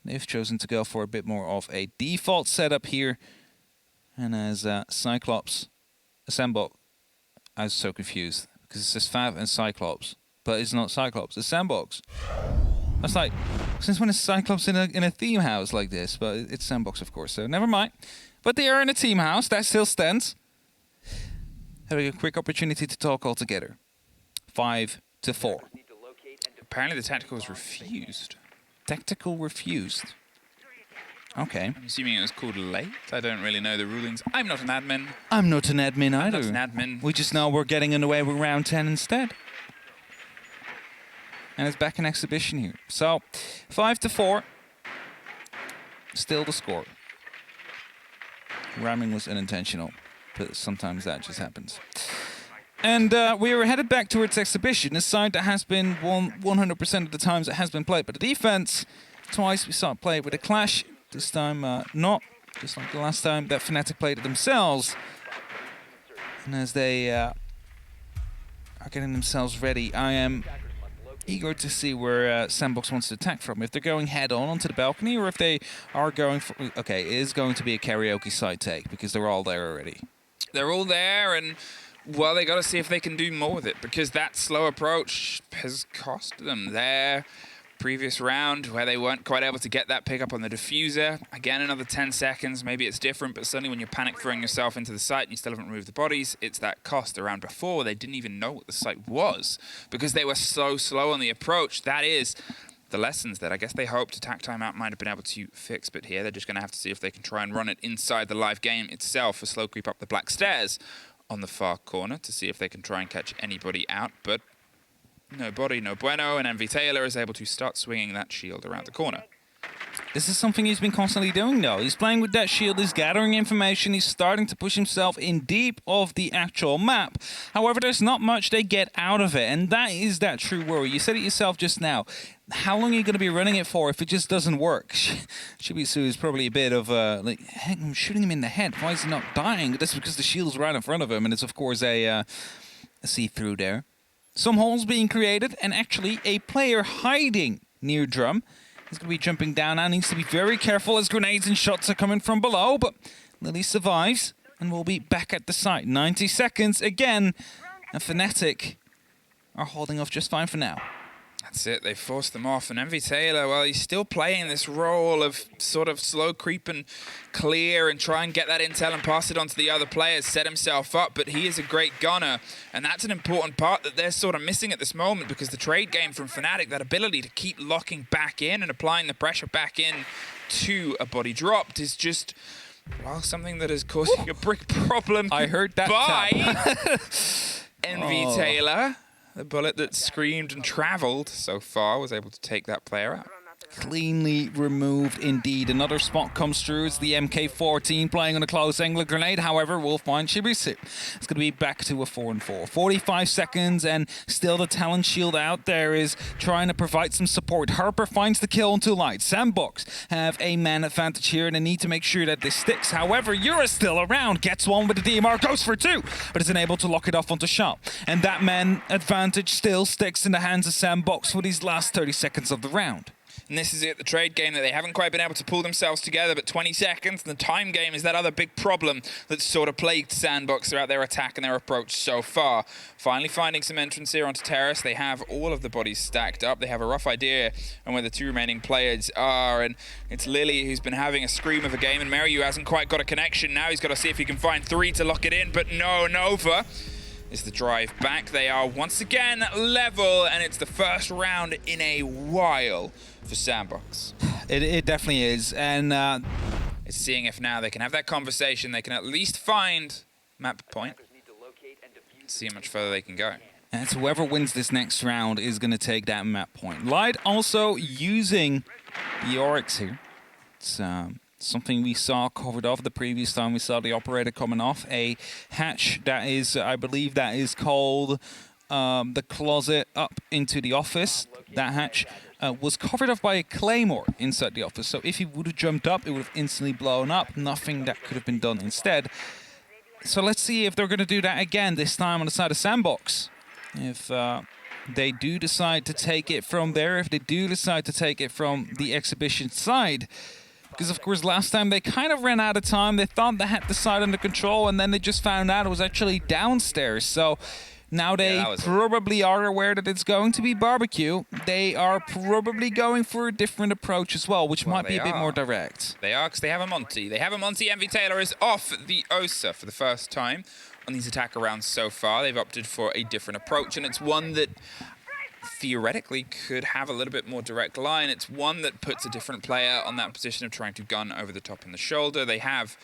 Speaker 1: They've chosen to go for a bit more of a default setup here. And as Cyclops, Sandbox, I was so confused because it says Fav and Cyclops, but it's not Cyclops, it's Sandbox. I was like, since when is Cyclops in a theme house like this? But it's Sandbox, of course, so never mind. But they are in a team house, that still stands. Having a quick opportunity to talk all together. 5-4.
Speaker 2: Apparently the tactical was refused.
Speaker 1: Tactical refused. Okay.
Speaker 2: I'm assuming it was called late. I don't really know the rulings. I'm not an admin.
Speaker 1: I'm not an admin either.
Speaker 2: I'm not an admin.
Speaker 1: We just know we're getting underway with round 10 instead. And it's back in exhibition here. So, 5-4. Still the score. Ramming was unintentional, but sometimes that just happens. And we are headed back towards exhibition, a side that has been 100% of the times it has been played by the defense. Twice we saw it played with a clash. This time, not. Just like the last time that Fnatic played it themselves. And as they are getting themselves ready, I am eager to see where Sandbox wants to attack from. If they're going head-on onto the balcony, or if they are going for... Okay, it is going to be a karaoke side take, because they're all there already.
Speaker 2: They're all there, and, well, they got to see if they can do more with it, because that slow approach has cost them their previous round, where they weren't quite able to get that pick up on the diffuser. Again, another 10 seconds. Maybe it's different, but certainly when you're panic throwing yourself into the site and you still haven't removed the bodies, it's that cost. The round before, they didn't even know what the site was because they were so slow on the approach. That is the lessons that I guess they hoped Attack Timeout might have been able to fix, but here they're just going to have to see if they can try and run it inside the live game itself. A slow creep up the black stairs on the far corner to see if they can try and catch anybody out, but no body, no bueno, and MV Taylor is able to start swinging that shield around the corner.
Speaker 1: This is something he's been constantly doing, though. He's playing with that shield, he's gathering information, he's starting to push himself in deep of the actual map. However, there's not much they get out of it, and that is that true worry. You said it yourself just now. How long are you going to be running it for if it just doesn't work? Shibisu is probably a bit of, like, heck, I'm shooting him in the head. Why is he not dying? That's because the shield's right in front of him, and it's, of course, a see-through there. Some holes being created, and actually a player hiding near drum. He's going to be jumping down now, needs to be very careful as grenades and shots are coming from below, but Lily survives, and we'll be back at the site. 90 seconds again, and Fnatic are holding off just fine for now.
Speaker 2: That's it, they forced them off, and MV Taylor, well, he's still playing this role of sort of slow creep and clear and try and get that intel and pass it on to the other players, set himself up, but he is a great gunner, and that's an important part that they're sort of missing at this moment, because the trade game from Fnatic, that ability to keep locking back in and applying the pressure back in to a body dropped is just, well, something that is causing a brick problem.
Speaker 1: I heard that
Speaker 2: by MV Taylor. The bullet that screamed and traveled so far was able to take that player out.
Speaker 1: Cleanly removed indeed. Another spot comes through. It's the MK14 playing on a close angle grenade. However, we'll find Shibisu. It's going to be back to a 4-4. 45 seconds, and still the talent shield out there is trying to provide some support. Harper finds the kill on 2 lights. Sandbox have a man advantage here, and they need to make sure that this sticks. However, Yura still around. Gets one with the DMR, goes for 2, but is unable to lock it off onto shot. And that man advantage still sticks in the hands of Sandbox for these last 30 seconds of the round.
Speaker 2: And this is it, the trade game that they haven't quite been able to pull themselves together, but 20 seconds, and the time game is that other big problem that's sort of plagued Sandbox throughout their attack and their approach so far. Finally finding some entrance here onto Terrace. They have all of the bodies stacked up. They have a rough idea on where the 2 remaining players are, and it's Lily who's been having a scream of a game, and Meryu hasn't quite got a connection. Now he's got to see if he can find 3 to lock it in, but no, Nova is the drive back. They are once again level, and it's the first round in a while for Sandbox.
Speaker 1: It definitely is, and
Speaker 2: it's seeing if now they can have that conversation. They can at least find map point, see how much further they can go.
Speaker 1: And so whoever wins this next round is going to take that map point. Light also using the Oryx here. It's something we saw covered off the previous time we saw the operator coming off. A hatch that is, I believe that is called the closet up into the office. That hatch was covered off by a claymore inside the office. So if he would have jumped up, it would have instantly blown up. Nothing that could have been done instead. So let's see if they're going to do that again, this time on the side of Sandbox. If they do decide to take it from there, if they do decide to take it from the exhibition side. Because, of course, last time they kind of ran out of time. They thought they had the side under control, and then they just found out it was actually downstairs. So now they probably are aware that it's going to be barbecue. They are probably going for a different approach as well, which might be a bit more direct.
Speaker 2: They are, because they have a Monty. They have a Monty. MV Taylor is off the OSA for the first time. on these attacker rounds so far. They've opted for a different approach, and it's one that theoretically could have a little bit more direct line. It's one that puts a different player on that position of trying to gun over the top in the shoulder. They have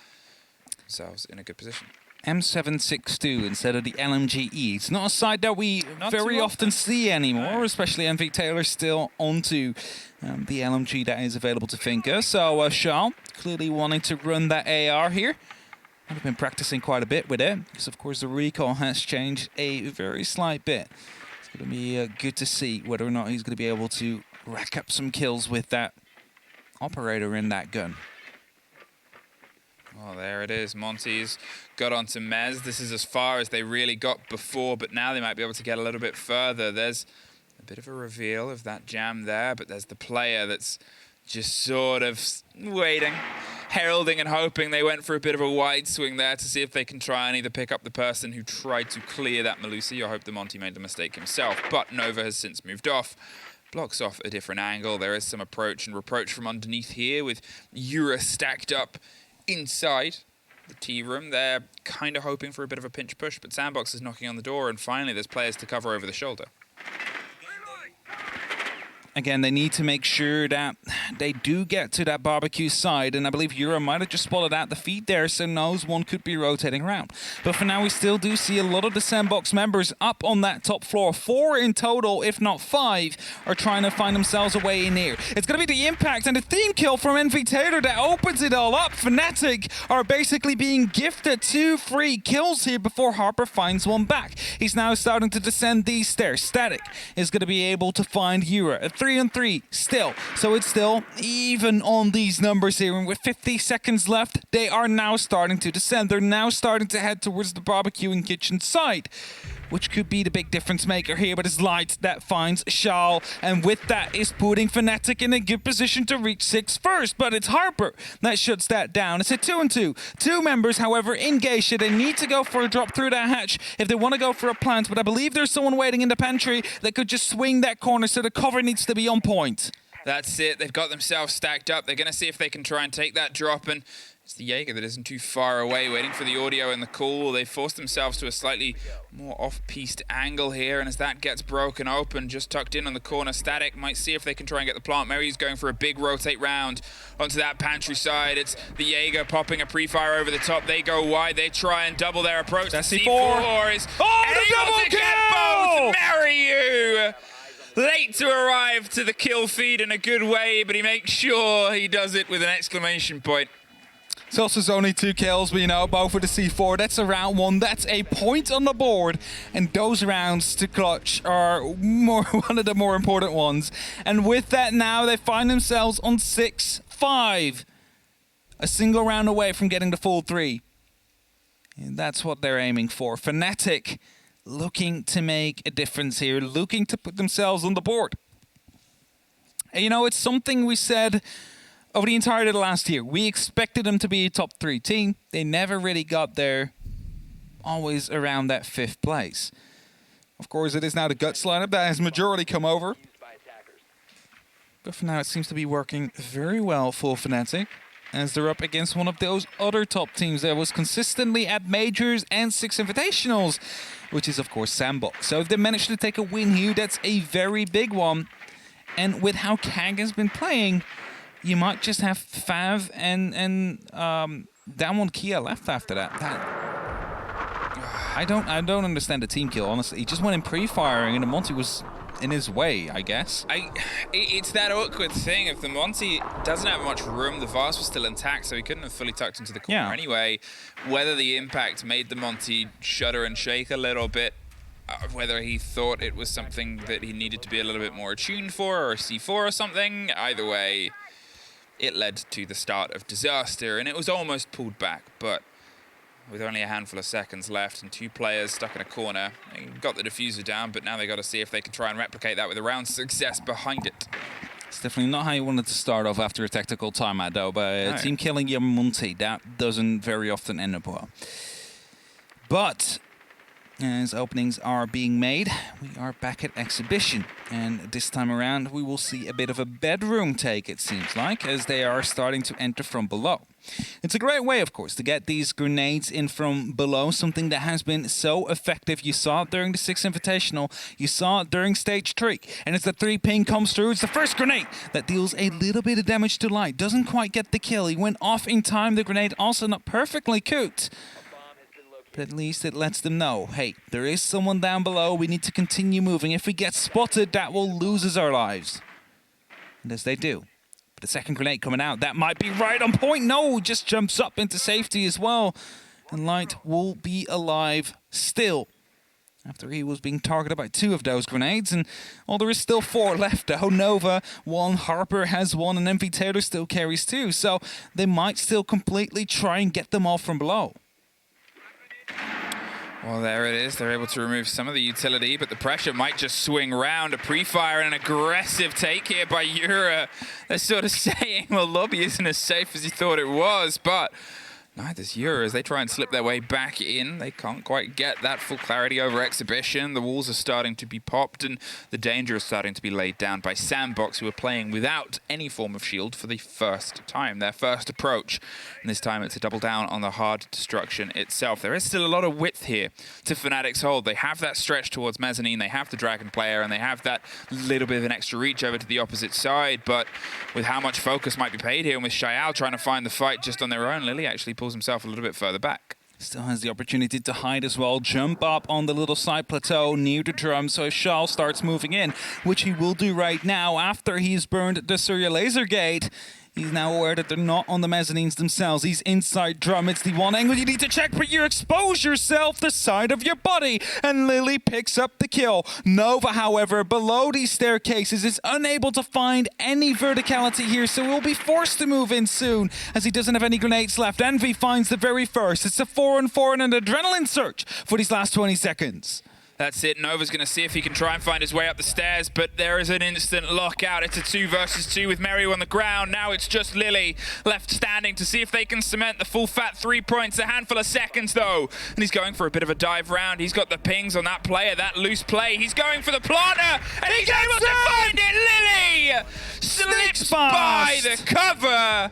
Speaker 2: themselves in a good position.
Speaker 1: M762 instead of the LMGE. It's not a side that we very often see anymore, especially MV Taylor still onto the LMG that is available to Finka. So Shao clearly wanting to run that AR here. I've been practicing quite a bit with it, because of course the recoil has changed a very slight bit. It's going to be good to see whether or not he's going to be able to rack up some kills with that operator in that gun.
Speaker 2: Well, there it is. Monty's got onto Mez. This is as far as they really got before, but now they might be able to get a little bit further. There's a bit of a reveal of that jam there, but there's the player that's just sort of waiting, heralding and hoping. They went for a bit of a wide swing there to see if they can try and either pick up the person who tried to clear that Melusi. I hope the Monty made the mistake himself, but Nova has since moved off. Blocks off a different angle. There is some approach and reproach from underneath here with Yura stacked up inside the T room. They're kind of hoping for a bit of a pinch push, but Sandbox is knocking on the door, and finally there's players to cover over the shoulder.
Speaker 1: Again, they need to make sure that they do get to that barbecue side, and I believe Yura might have just spotted out the feed there, so knows one could be rotating around. But for now, we still do see a lot of the Sandbox members up on that top floor. 4 in total, if not 5, are trying to find themselves a way in here. It's going to be the impact and the theme kill from MV Taylor that opens it all up. Fnatic are basically being gifted 2 free kills here before Harper finds one back. He's now starting to descend these stairs. Static is going to be able to find Yura. 3-on-3 still, so it's still even on these numbers here, and with 50 seconds left, they are now starting to descend. They're now starting to head towards the barbecue and kitchen side, which could be the big difference maker here, but it's Light that finds Shao, and with that is putting Fnatic in a good position to reach 6 first, but it's Harper that shuts that down. It's a 2-on-2. 2 members, however, in Geisha. They need to go for a drop through that hatch if they want to go for a plant, but I believe there's someone waiting in the pantry that could just swing that corner, so the cover needs to be on point.
Speaker 2: That's it. They've got themselves stacked up. They're going to see if they can try and take that drop, and it's the Jaeger that isn't too far away, waiting for the audio and the call. They forced themselves to a slightly more off-piste angle here, and as that gets broken open, just tucked in on the corner, Static might see if they can try and get the plant. Mary's going for a big rotate round onto that pantry side. It's the Jaeger popping a pre-fire over the top. They go wide. They try and double their approach.
Speaker 1: That's
Speaker 2: C4 is able to get both. Marry you! Late to arrive to the kill feed in a good way, but he makes sure he does it with an exclamation point.
Speaker 1: It's also only 2 kills, but you know, both with the C4. That's a round 1. That's a point on the board. And those rounds to clutch are one of the more important ones. And with that now, they find themselves on 6-5. A single round away from getting the full 3. And that's what they're aiming for. Fnatic looking to make a difference here, looking to put themselves on the board. And you know, it's something we said over the entirety of the last year. We expected them to be a top 3 team. They never really got there, always around that 5th place. Of course, it is now the Guts lineup that has majority come over. But for now, it seems to be working very well for Fnatic, as they're up against one of those other top teams that was consistently at Majors and 6 Invitationals, which is, of course, Sandbox. So if they manage to take a win here, that's a very big one. And with how Kang has been playing, you might just have Fav and Damwon Kia left after that. I don't understand the team kill, honestly. He just went in pre-firing and the Monty was in his way, I guess.
Speaker 2: It's that awkward thing. If the Monty doesn't have much room, the Vase was still intact, so he couldn't have fully tucked into the corner anyway. Whether the impact made the Monty shudder and shake a little bit, whether he thought it was something that he needed to be a little bit more attuned for, or a C4 or something, either way, it led to the start of disaster, and it was almost pulled back, but with only a handful of seconds left and 2 players stuck in a corner, they got the diffuser down, but now they got to see if they can try and replicate that with a round success behind it.
Speaker 1: It's definitely not how you wanted to start off after a tactical timeout, though, but team killing your Monty, that doesn't very often end up well. But as openings are being made. We are back at Exhibition, and this time around we will see a bit of a bedroom take, it seems like, as they are starting to enter from below. It's a great way, of course, to get these grenades in from below, something that has been so effective. You saw it during the 6th Invitational, you saw it during Stage 3, and as the 3 ping comes through, it's the first grenade that deals a little bit of damage to Light. Doesn't quite get the kill, he went off in time, the grenade also not perfectly cooked. But at least it lets them know, hey, there is someone down below, we need to continue moving. If we get spotted, that will lose us our lives. And as they do. But the second grenade coming out, that might be right on point. No, just jumps up into safety as well. And Light will be alive still. After he was being targeted by 2 of those grenades. And there is still 4 left though. Nova 1, Harper has 1, and MV Taylor still carries 2. So they might still completely try and get them all from below.
Speaker 2: Well, there it is. They're able to remove some of the utility, but the pressure might just swing round. A pre-fire and an aggressive take here by Yura. They're sort of saying, well, lobby isn't as safe as you thought it was, but neither's Yura. As they try and slip their way back in, they can't quite get that full clarity over Exhibition. The walls are starting to be popped, and the danger is starting to be laid down by Sandbox, who are playing without any form of shield for the first time, their first approach. And this time it's a double down on the hard destruction itself. There is still a lot of width here to Fnatic's hold. They have that stretch towards Mezzanine, they have the Dragon player, and they have that little bit of an extra reach over to the opposite side. But with how much focus might be paid here, and with Shayal trying to find the fight just on their own, Lily actually pulls himself a little bit further back.
Speaker 1: Still has the opportunity to hide as well, jump up on the little side plateau near the drum, so Shal starts moving in, which he will do right now after he's burned the Surya laser gate. He's now aware that they're not on the mezzanines themselves. He's inside drum. It's the one angle you need to check, but you expose yourself the side of your body. And Lily picks up the kill. Nova, however, below these staircases is unable to find any verticality here, so he'll be forced to move in soon as he doesn't have any grenades left. Envy finds the very first. It's a 4-on-4 and an adrenaline search for these last 20 seconds.
Speaker 2: That's it. Nova's going to see if he can try and find his way up the stairs, but there is an instant lockout. It's a 2 versus 2 with Meru on the ground. Now it's just Lily left standing to see if they can cement the full fat 3 points. A handful of seconds, though. And he's going for a bit of a dive round. He's got the pings on that player, that loose play. He's going for the planter, and he's able to find it. Lily slips by the cover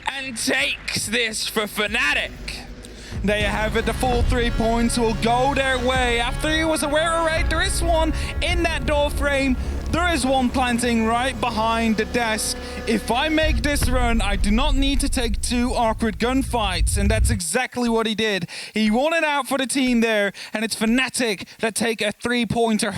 Speaker 2: and takes this for Fnatic.
Speaker 1: There you have it, the full 3 points will go their way. After he was aware, all right, there is one in that door frame. There is one planting right behind the desk. If I make this run, I do not need to take 2 awkward gunfights, and that's exactly what he did. He won it out for the team there, and it's Fnatic that take a 3-pointer